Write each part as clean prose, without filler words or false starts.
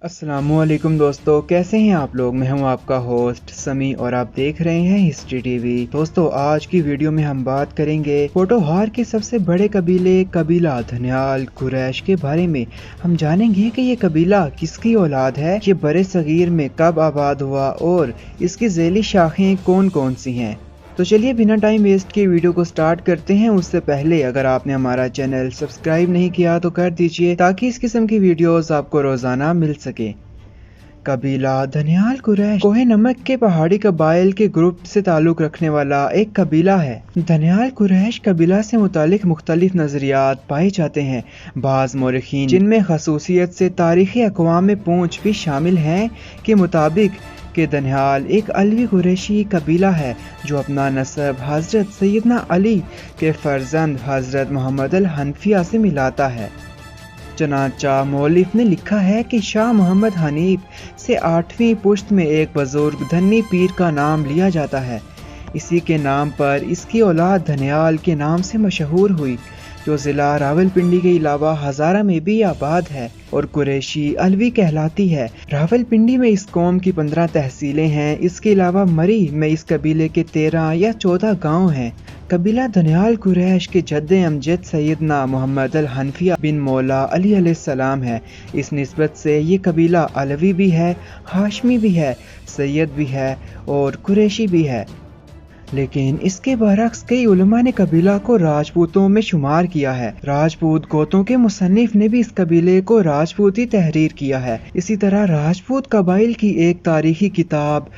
अस्सलाम वालेकुम दोस्तों, कैसे हैं आप लोग। मैं हूं आपका होस्ट समी और आप देख रहे हैं हिस्ट्री टीवी। दोस्तों, आज की वीडियो में हम बात करेंगे पोठोहार के सबसे बड़े कबीले कबीला धन्याल कुरैश के बारे में। हम जानेंगे कि ये कबीला किसकी औलाद है, ये बड़े सगीर में कब आबाद हुआ और इसकी ज़ैली शाखें कौन कौन सी हैं। तो चलिए बिना टाइम वेस्ट के वीडियो को स्टार्ट करते हैं। उससे पहले अगर आपने हमारा चैनल सब्सक्राइब नहीं किया तो कर दीजिए ताकि इस किस्म की वीडियोस आपको रोजाना मिल सके। कबीला धन्याल कुरैश कोहे नमक के पहाड़ी कबाइल के ग्रुप से ताल्लुक रखने वाला एक कबीला है। धन्याल कुरैश कबीला से मुतालिक मुख्तलिफ नजरियात पाए जाते हैं। बाज़ मौरखीन जिनमें खसूसियत से तारीख़ी अक़वाम में पहुँच भी शामिल हैं के मुताबिक कि धन्याल एक अलवी कुरैशी कबीला है जो अपना नस्ब हज़रत सैयदना अली के फ़र्जंद हज़रत मोहम्मद अल हनफिया से मिलाता है। चनाचा मौलिफ ने लिखा है कि शाह मोहम्मद हनीफ से 8वीं पुश्त में एक बुजुर्ग धन्नी पीर का नाम लिया जाता है। इसी के नाम पर इसकी औलाद धन्याल के नाम से मशहूर हुई, जो ज़िला रावलपिंडी के अलावा हज़ारा में भी आबाद है और कुरैशी अलवी कहलाती है। रावलपिंडी में इस कौम की 15 तहसीलें हैं। इसके अलावा मरी में इस कबीले के 13 या 14 गांव हैं। कबीला धन्याल कुरैश के जद्द अमजद सैयदना मोहम्मद अल हनफिया बिन मौला अली अलैहिस्सलाम है। इस निस्बत से ये कबीला अलवी भी है, हाशमी भी है, सैयद भी है और कुरैशी भी है। लेकिन इसके बरक्स कई उलमा ने कबीला को राजपूतों में शुमार किया है। राजपूत गोतों के मुसन्निफ ने भी इस कबीले को राजपूती तहरीर किया है। इसी तरह राजपूत कबाइल की एक तारीखी किताब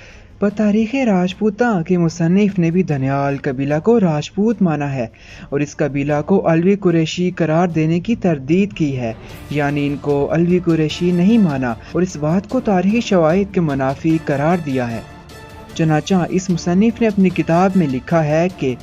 तारीख़ राजपूता के मुसन्निफ ने भी धन्याल कबीला को राजपूत माना है और इस कबीला को अलवी कुरैशी करार देने की तरदीद की है, यानी इनको अलवी कुरैशी नहीं माना और इस बात को तारीखी शवाहिद के मुनाफी करार दिया है। चनाचा इस मुसन्निफ ने अपनी किताब में लिखा है कि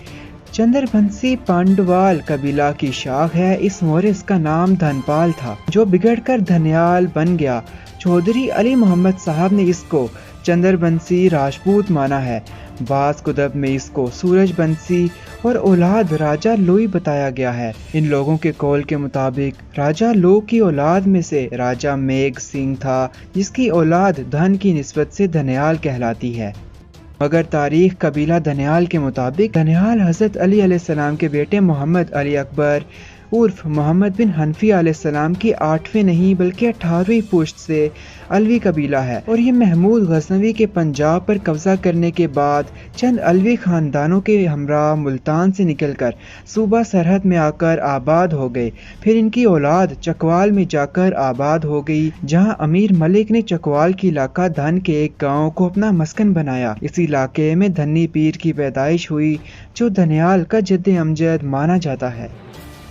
चंद्रबंसी पांडवाल कबीला की शाख है। इस मोरिस का नाम धनपाल था जो बिगड़कर धन्याल बन गया। चौधरी अली मोहम्मद साहब ने इसको चंद्रबंसी राजपूत माना है। बाज़ कुतब में इसको सूरजबंसी और औलाद राजा लोई बताया गया है। इन लोगों के कौल के मुताबिक राजा लो की औलाद में से राजा मेघ सिंह था, जिसकी औलाद धन की निस्बत से धन्याल कहलाती है। मगर तारीख कबीला धन्याल के मुताबिक धन्याल हज़रत अली अलैहिस्सलाम के बेटे मोहम्मद अली अकबर उर्फ मोहम्मद बिन हनफिया अलैहिस्सलाम की 8वीं नहीं बल्कि 18वीं पुश्त से अलवी कबीला है और ये महमूद गजनवी के पंजाब पर कब्जा करने के बाद चंद अलवी खानदानों के हमरा मुल्तान से निकलकर सूबा सरहद में आकर आबाद हो गए। फिर इनकी औलाद चकवाल में जाकर आबाद हो गई, जहाँ अमीर मलिक ने चकवाल की इलाका धन के एक गाँव को अपना मस्कन बनाया। इस इलाके में धन्नी पीर की पैदाइश हुई जो धन्याल का जद्द अमजद माना जाता है।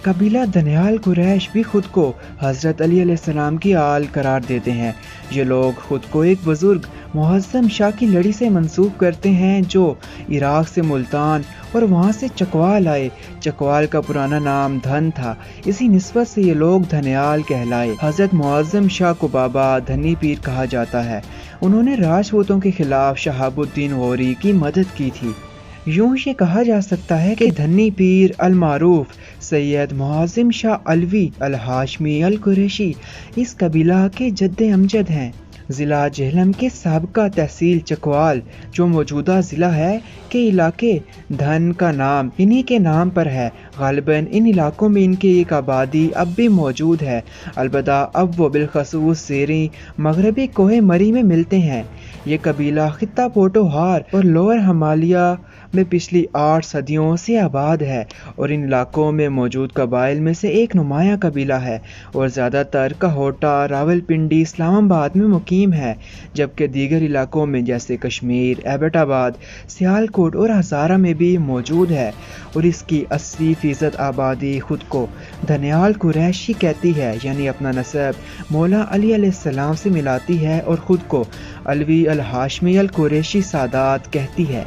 कबीला धन्याल कुरैश भी खुद को हज़रत अली अलैहिस्सलाम की आल करार देते हैं। ये लोग खुद को एक बुजुर्ग मुअज़्ज़म शाह की लड़ी से मंसूब करते हैं जो इराक से मुल्तान और वहाँ से चकवाल आए। चकवाल का पुराना नाम धन था, इसी निस्बत से ये लोग धन्याल कहलाए। हज़रत मुअज़्ज़म शाह को बाबा धन्नी पीर कहा जाता है। उन्होंने राजपूतों के खिलाफ शहाबुद्दीन गौरी की मदद की थी। यूं ये कहा जा सकता है कि धन्नी पीर अल मारूफ सैयद मुअज़्ज़म शाह अलवी अल हाशमी अल कुरैशी इस कबीला के जद्द अमजद हैं। ज़िला जेहलम के साबका तहसील चकवाल जो मौजूदा ज़िला है के इलाके धन का नाम इन्हीं के नाम पर है। गालिबन इन इलाकों में इनकी एक आबादी अब भी मौजूद है, अलबत्ता अब वो बिलखसूस सेरी मगरबी कोहे मरी में मिलते हैं। ये कबीला खित्ता पोठोहार और लोअर हिमालय में पिछली 8 सदियों से आबाद है और इन इलाकों में मौजूद कबाइल में से एक नुमाया कबीला है और ज़्यादातर कहोटा रावलपिंडी इस्लामाबाद में मुकीम है, जबकि दीगर इलाकों में जैसे कश्मीर एबटाबाद सियालकोट और हज़ारा में भी मौजूद है और इसकी 80% आबादी खुद को धन्याल कुरैशी कहती है, यानी अपना नस्ब मौला अली अलैहिस्सलाम से मिलाती है और ख़ुद को अलवी अल हाशमी अल कुरैशी सादात कहती है।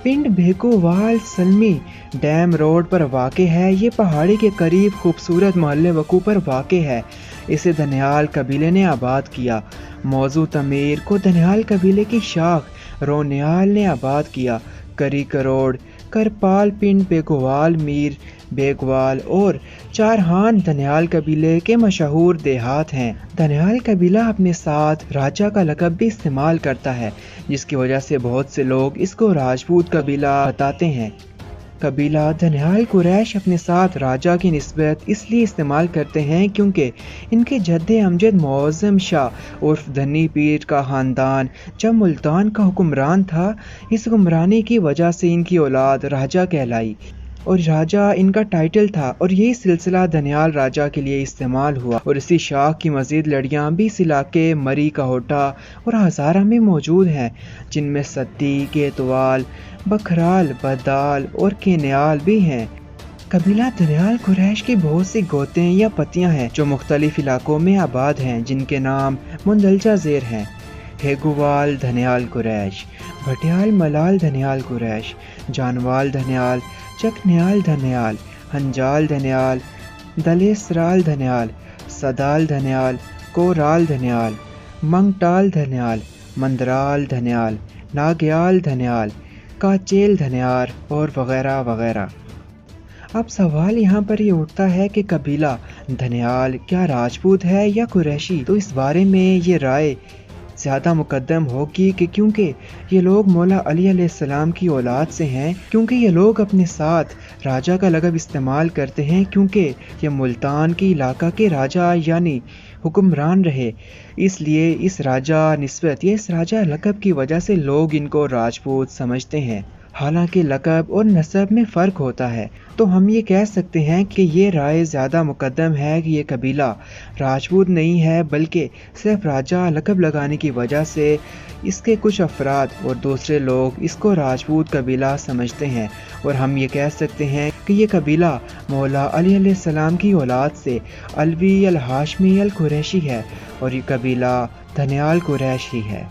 पिंड भेकोवाल सलमी डैम रोड पर वाक़े है। ये पहाड़ी के करीब खूबसूरत महल वकू पर वाक़े है। इसे धन्याल कबीले ने आबाद किया। मौजू तमीर को धन्याल कबीले की शाख रोनियाल ने आबाद किया। करी करोड़ करपाल पिंड बेगोवाल मीर बेगवाल और चारहान धनियाल कबीले के मशहूर देहात हैं। धनियाल कबीला अपने साथ राजा का लक़ब भी इस्तेमाल करता है, जिसकी वजह से बहुत से लोग इसको राजपूत कबीला बताते हैं। कबीला धनियाल कुरैश अपने साथ राजा की निस्बत इसलिए इस्तेमाल करते हैं क्योंकि इनके जद्दे अमजद मुअज़्ज़म शाह उर्फ धनी पीर का ख़ानदान जब मुल्तान का हुक्मरान था, इस हुक्मरानी की वजह से इनकी औलाद राजा कहलाई और राजा इनका टाइटल था, और यही सिलसिला धनियाल राजा के लिए इस्तेमाल हुआ। और इसी शाख की मज़ीद लड़ियाँ भी इस इलाके मरी, कहोटा और हज़ारा में मौजूद हैं, जिनमें सद्दी, केतवाल, बखराल, बदाल और केन्याल भी हैं। कबीला धनियाल कुरैश की बहुत सी गोतें या पतियाँ हैं जो मुख्तलिफ इलाकों में आबाद हैं, जिनके नाम मुंदलजा ज़ेर हैं। हेगुवाल धनियाल कुरैश, भटियाल मलाल धनियाल कुरैश, जानवाल धनियाल, चकनियाल धनियाल, हंजाल धनियाल, दलेसराल धनियाल, सदाल धनियाल, कोराल धनियाल, मंगटाल धनियाल, मंदराल धनियाल, नाग्याल धनियाल, काचेल धनियाल और वगैरह वगैरह। अब सवाल यहाँ पर ये उठता है कि कबीला धनियाल क्या राजपूत है या कुरैशी? तो इस बारे में ये राय ज़्यादा मुकद्दम होगी कि क्योंकि ये लोग मौला अली अलैहिस्सलाम की औलाद से हैं, क्योंकि ये लोग अपने साथ राजा का लक़ब इस्तेमाल करते हैं, क्योंकि ये मुल्तान के इलाका के राजा यानी हुक्मरान रहे, इसलिए इस राजा निस्बत या इस राजा लक़ब की वजह से लोग इनको राजपूत समझते हैं। हालांकि लक़ब और नस्ब में फ़र्क होता है, तो हम ये कह सकते हैं कि ये राय ज़्यादा मुकद्दम है कि ये कबीला राजपूत नहीं है, बल्कि सिर्फ राजा लक़ब लगाने की वजह से इसके कुछ अफराद और दूसरे लोग इसको राजपूत कबीला समझते हैं। और हम ये कह सकते हैं कि ये कबीला मौला अली अलैहिस्सलाम की औलाद से अलवी अल हाशमी अल कुरैशी है और ये कबीला धनियाल कुरैश ही है।